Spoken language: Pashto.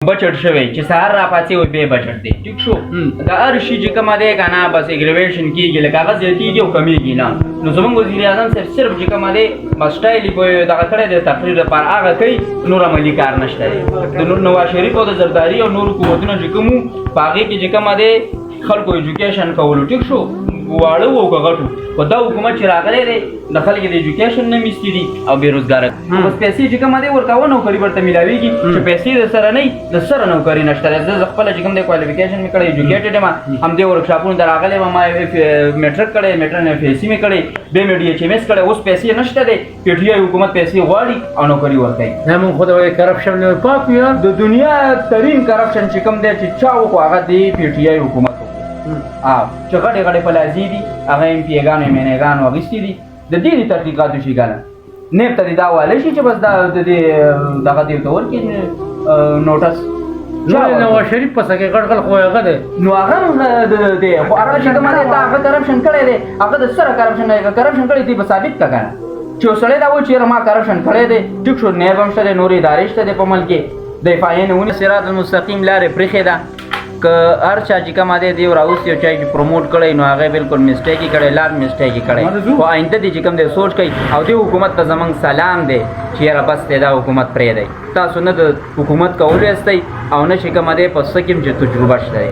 بچت شوی چې سهار را پاتې وي به بچت دی ټیک شو دا هر شي چې کومه دی که نه بس اګریویشن کېږي لکه هغه زیاتېږي او کمیږي نه نو زموږ وزیر اعظم صاحب صرف چې کومه دی بس سټایل یې په دغه کړی دی تقریر لپاره هغه کوي نور عملي کار نشته دی د نواز شریف او د زرداري او نورو قوتونه چې کوم وو په هغې کې چې کومه دی خلکو ایجوکیشن کولو ټیک شو واړه وو که غټو خو دا حکومت چې راغلی دی د خلکو د ایجوکیشن نه میستي دي او بېروزګاره بس پیسې چې کومه دی ورکوه نوکري ورته میلاویږي چې پیسې د سره نه وي د سره نوکري نشته دی زه خپله چې کوم دی کوالیفیکیشن مې کړی ایجوکیټډ یم همدې ورکشاپونو ته راغلی یم ما میټرک کړی میټرک نه اف ایس سی مې کړی بیا مې ډي ایچ ایم ایس کړی اوس پیسې نشته دی پی ټي آی حکومت پیسې غواړي او نوکري ورکوي زموږ خو د کرپشن نه پاک یو د دنیا ترین کرپشن چې کوم دی چې چا وکړو هغه دی پی ټي آی حکومت چې غټې غټې پلازي دي هغه ایم پي ګانو ایم ان اې ګانو اخیستي دي د دې د تحقیقاتو شي ګاله نیب ته دې دا وهلی شي چې بس دا د دې دغه دې ورته ورکړي نوټس نواز شریف په سکه غړ غړ خو هغه دی نو هغه دی خو هغه چې کومه دی هغه کرپشن کړی دی هغه د سره کرپشن نه کرپشن کړی دی په ثابت کا کنه چې سړی دا و چې ما کرپشن کړی دی ټیک شو نیب هم شته نورې ادارې شته دی په ملک کې د فاینونه صراط المستقیم لارې پرېښې ده که هر چا چې کومه دی راوستي او چا چې پروموټ کړی نو هغه بالکل مسټیک یې کړی لار مسټیک یې کړی خو آینده دی چې کوم دی سوچ کوي او دې حکومت ته زموږ سلام دی چې یاره بس دی دا حکومت پرېږدئ تاسو نه د حکومت کولو یاستئ او نه چې کومه دی په څه کې هم چې تجربه شته دی